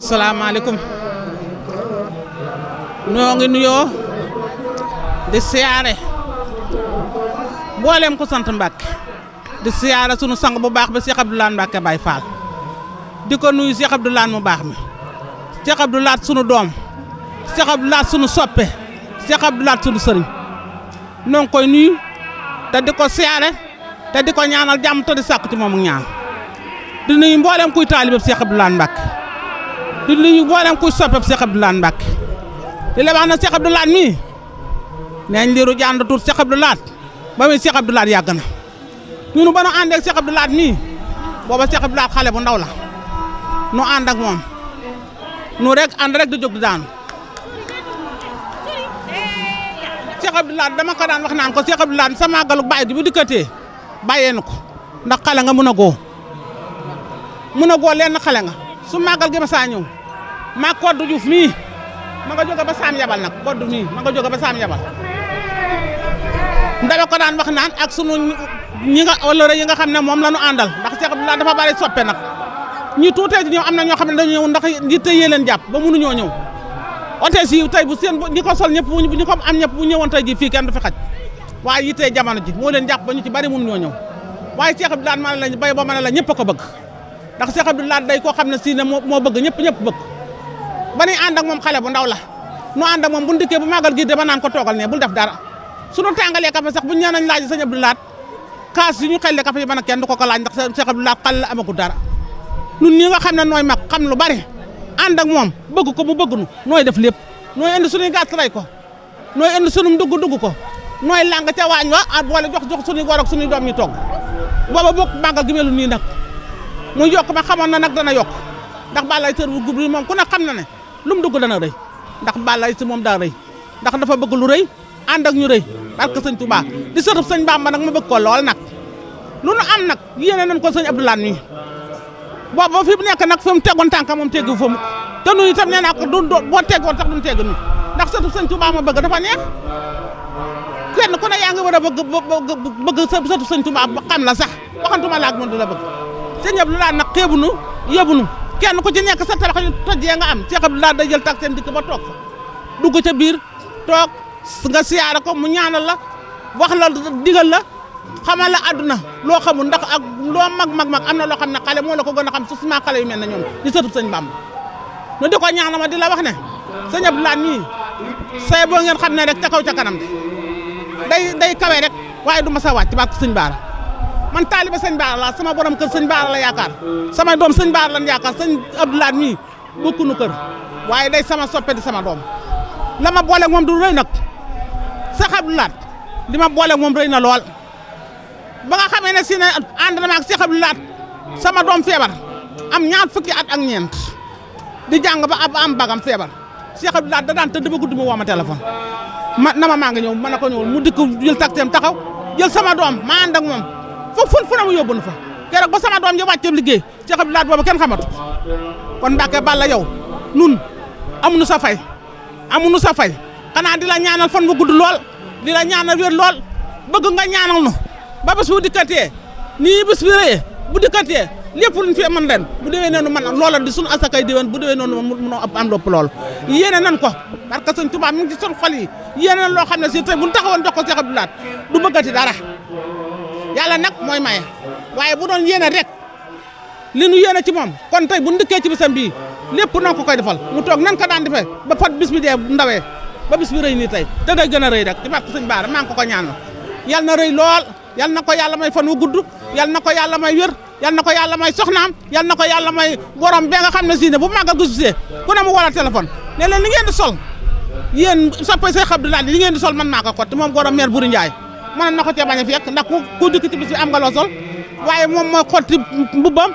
salaamaaleykum ñoo ngi nuyoo di siyaare mboolem ko sant Mbàkke di siyaare sunu sang bu baax ba Cheikh Abdou Lahad Mbàkke Baye Fall di ko nuyu Cheikh Abdou Lahad mu baax mi Cheikh Abdou Lahad sunu doom Cheikh Abdou Lahad sunu soppe Cheikh Abdou Lahad sunu sëriñ noo ngi koy nuyu te di ko siyaare te di ko ñaanal jàmm te di sàkku ci moomu ñaan di nuyu mboolem kuy taalibe Cheikh Abdou Lahad Mbàkke di nuyu mboolem kuy soppe Cheikh Abdou Lahad Mbàkke di la wax na Cheikh Abdou Lahad mii neeñ liiru jànd tuut Cheikh Abdou Lahad ba muy Cheikh Abdou Lahad yàgg na ñunu ba nu ànd ak Cheikh Abdou Lahad mii booba Cheikh Abdou Lahad xale bu ndaw la nu ànd ak moom nu rek ànd rek di jóg di daanu Cheikh Abdou Lahad dama ko daan wax naan ko Cheikh Abdou Lahad sa màggalu bàyyi gi bu dikkatee bàyyee nu ko ndax xale nga mun a góo lenn xale nga su màggal gi ma saa ñëw maa koddu Juuf mii ma nga jóge ba saam yabal nag koddu mii ma nga jóge ba saam yabal dama ko daan wax naan ak sunu ñi nga wala yi nga xam ne moom la ñu àndal ndax Cheikh Abdou Lahad dafa bari soppe nag ñi tuutee ci ñoom am na ñoo xam ne dañu ñëw ndax yitte yee leen jàpp ba mënuñoo ñëw ote si tey bu seen ñi ko sol ñëpp bu ñu ko am ñëpp bu ñëwoon tey ji fii kenn du fi xaj waaye yitte jamono ji moo leen jàpp ba ñu ci bari mënuñoo ñëw waaye Cheikh Abdou Lahad ma ne la bay boo ma ne la ñëpp a ko bëgg ndax Cheikh Abdou Lahad day koo xam ne si ne moo bëgg ñëpp bëgg ba nuy ànd ak moom xale bu ndaw la nu ànd ak moom bu ndikkee bu màggal gi dama naan ko toogal ne bul def dara suñu tàngalee kafe sax bu ñu nañ laaj sëñ Abdou Lahad kaas yi ñu xelle kafe yi mën a kenn du ko laaj ndax Cheikh Abdou Lahad xal la amagul dara nun ñi nga xam ne nooy mag xam lu bari ànd ak moom bëgg ko mu bëgg nu nooy def lépp nooy indi suñuy gàtt rey ko nooy indi sunum dugg ko nooy làng ca waañ wa ak boole jox suñuy góor ak suñuy doom ñu togg booba bokk màggal gi melu nii nag mu yokk ma xamoon na nag dana yokk ndax balay tër bu gub moom ku ne xam na ne lu mu dugg dana rëy ndax balay si moom daa rëy ndax dafa bëgg lu rëy ànd ak ñu rëy barke sëñ Touba di sëtub sëñ Bamba nag ma bëgg ko lool nag lu nu am nag yéene nañ ko sëñ Abdou Lahad nii boobu ba fi mu nekk nag fi mu tegoon tànka moom teggu fa mu te nuyu itam nee naa ko boo teggoon sax duñ tegg nu ndax sëtub sëñ Touba ma bëgg dafa neex kenn ku ne yaa ngi war a bëgg sëtub sëñ Touba ba xam la sax waxantuma laag moom du la bëgg sëñ Abdou Lahad nag xeebunu yëbunu kenn ku ci nekk sa tabax yu tojjee nga am Cheikh Abdou Lahad day jël tak seen dikk ba toog fa dugg ca biir toog nga siyaara ko mu ñaanal la wax la digal la xamal la àdduna loo xamul ndax ak loo mag am na loo xam ne xale moo la ko gën a xam su suma xale yu mel ne ñoom di sëtub sëñ Bamba nu di ko ñaanal ma di la wax ne sëñ Abdou Lahad nii say boo ngeen xam ne rek ca kaw ca kanam day kawe rek waaye du ma sa wàcc barke sëñ Baara man taaliba sëñ Baara la sama borom kër sëñ Baara la yaakaar samay doom sëñ Baara lan yaakaar sëñ Abdou Lahad mii bokkunu kër waaye day sama soppe di sama doom la ma booleeg moom du rëy nag Cheikh Abdou Lahad li ma booleeg moom rëy na lool ba nga xamee ne si ne ànd na ma ak Cheikh Abdou Lahad sama doom feebar am ñaar fukki at ak ñeent di jàng ba am bagam feebar Cheikh Abdou Lahad da daan tëdd ba guddi mu woo ma téléphone maa ngi ñëw ma ne ko ñëwul mu dikk jël taxeem taxaw jël sama doom ma ànd ak moom fu na mu yóbbu nu fa keroog ba sama doom ji wàcceeb liggéey Cheikh Abdou Lahad boobu kenn xamatu kon Mbàkke Balla yow nun amuñu sa fay xanaa di la ñaanal fan bu gudd lool di la ñaanal wér lool bëgg nga ñaanal nu ba bés bu dikkatee nii bés bi rëyee bu dikkatee lépp luñ fi mën ren bu déwee noonu man loola di suñu asakay déwén bu déwee noonu mënoo am lopp lool yéene nan ko parce que sëñ Tuubaa mi ngi ci son xol yi yéene nan loo xam ne si tey bu ñu taxawoon jox ko Cheikh Abdou Lahad du bëggati dara yàlla nag mooy maye waaye bu doon yéene rek li nu yéene ci moom kon tey bu ndikkee ci bisam bii lépp nan ko koy defal mu toog nan ko daan defee ba fat bis bi dee ndawee ba bis bi rëy nii tey te day gën a rëy rek ci barke sëñ Baara maa ngi ko ñaanal yal na rëy lool yal na ko yàlla may fan wu gudd yal na ko yàlla may wér yal na ko yàlla may soxnaam yal na ko yàlla may borom be nga xam ne si ne bu màggal gu see ku ne mu wala téléphone ne leen li ngeen di sol yéen soppay Cheikh Abdou Lahad li ngeen di sol man maa ko xotti moom borom maire Buri Njaay mën na ko cee bañ a fekk ndax ku dikk ci bis bi am nga loo sol waaye moom mooy xotti mbubbam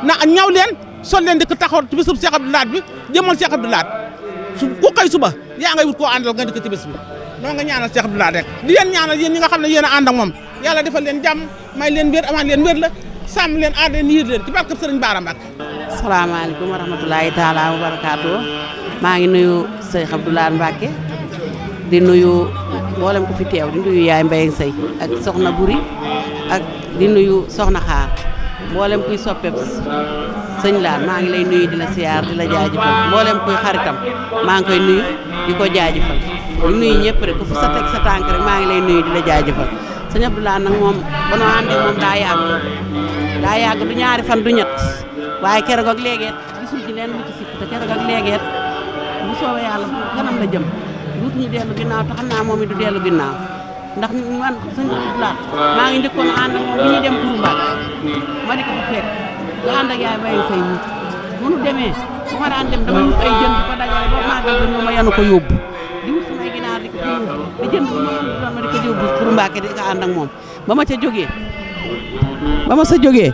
na ñaw leen sol leen dikk taxaw ci bisub Cheikh Abdou Lahad bi jëmal Cheikh Abdou Lahad ku xëy suba yaa ngay wut koo àndal nga dikk ci bis bi noo nga ñaanal Cheikh Abdou Lahad rek di leen ñaanal yéen ñi nga xam ne yéen a ànd ak moom yàlla defal leen jàmm may leen wér amaan leen wér la sàmm leen aar leen yiir leen ci barkeb Sëriñ Baara Mbàkke. salaamaaleykum wa rahmatulahi taala wa barakaatu maa ngi nuyu Cheikh Abdou Lahad Mbàkke di nuyu mboolem ku fi teew di nuyu yaay Mbayang Sey ak soxna Buri ak di nuyu soxna Xaar mboolem kuy soppeeb sëñ Laan maa ngi lay nuyu di la siyaar di la jaajëfal mboolem kuy xaritam maa ngi koy nuyu di ko jaajëfal di nuyu ñëpp rek ku fi sa teg sa tànk rek maa ngi lay nuyu di la jaajëfal sëñ Abdou Lahad nag moom ba noo àndee moom daa yàgg du ñaari fan du ñett waaye keroog ak léegeet gisul ci leen lu ci sikk te keroog ak léegeet bu soobee yàlla kanam la jëm duutuñu dellu ginnaaw te xam naa moom it du dellu ginnaaw ndax man sëñ Abdou Lahad maa ngi njëkkoon ànd ak moom bi ñuy dem Kourou Mbacke ma di ko fa fekk nga ànd ak yaay Baye Seye mu nu demee bu ma daan dem dama wut ay jënd ko dajale ba màggal ba ñëw ma yanu ko yóbbu di wut samay ginaar di ko fa yóbbu di jënd bu ma doon ma di ko yóbbu Kourou Mbacke di ko ànd ak moom ba ma sa jógee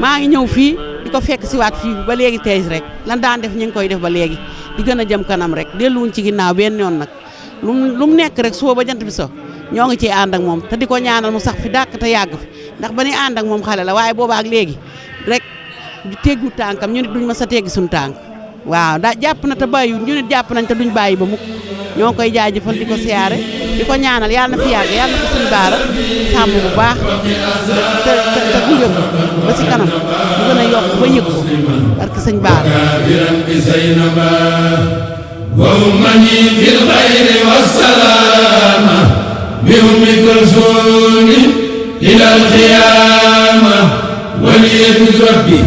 maa ngi ñëw fii di ko fekk si waat fii ba léegi tey rek lan daan def ñu ngi koy def ba léegi di gën a jëm kanam rek delluwuñ ci ginnaaw benn yoon nag lu mu nekk rek suba ba jant bi so ñoo ngi ciy ànd ak moom te di ko ñaanal mu sax fi dàkk te yàgg fi ndax ba ñuy ànd ak moom xale la waaye booba ak léegi rek teggu tànkam ñu nit duñ ma sa teggi suñu tànk waaw daa jàpp na te bàyyiwul ñu nit jàpp nañ te duñ bàyyi ba mukk ñoo ngi koy jaajëfal di ko siyaare di ko ñaanal yàlla na fi yàgg yàlla na ko suñu baara sàmm bu baax te gunge ko ba si kanam mu gën a yokk ba yëg ko barke sëñ baara وأمني بالخير والسلامة بأم كلثوم إلى القيامة وليد ربي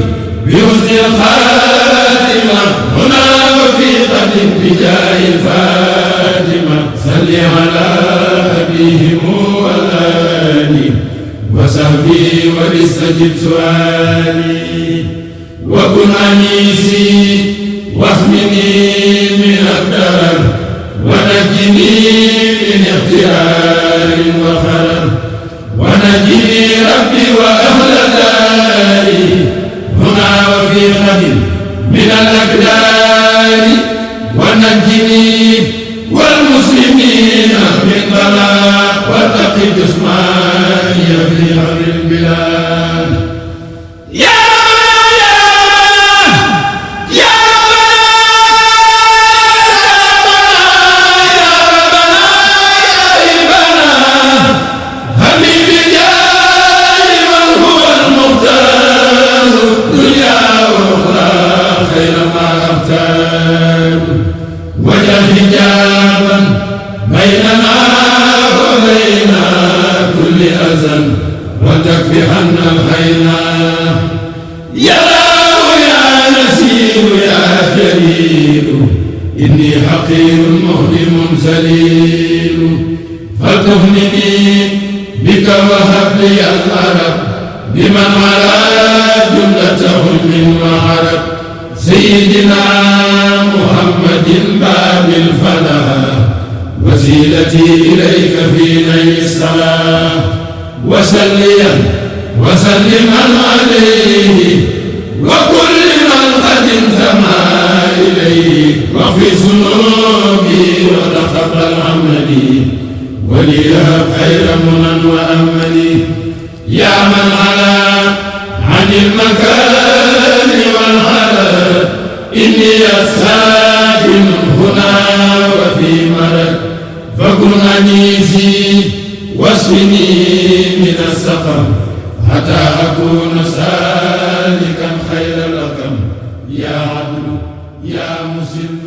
بحسن الخاتمة هنا وفي قدم بجاه الفاتمة صل على أبيهم والآل وصحبه ولستجب سؤالي وكن أنيسي واحمني من الدرر ونجني من اختيار وخرر ونجني ربي وأهل داري هنا وفي غد من الأقدار ونجني والمسلمين من بلاء واتق جسماني في حر البلاد وجل حجابا بيننا وبين كل أذى وتكفي عنا الخينا يا الله يا نسير يا جليل إني حقير مهدم سليل فلتغنني بك وهب لي الأرب بمن على جملتهم من وعرب سيدنا محمد باب الفلاح وسيلتي إليك في نيل الصلاة وسليا وسلما عليه وكل من قد انتمى إليه واغفر ذنوبي وتقبل عملي وليهب خير منى وأملي يا من علا عن المكان والعدد إني ساكن هنا وفي مرد فكن أنيسي واسفني من السقم حتى أكون سالكا خير لكم يا عدل يا مسلم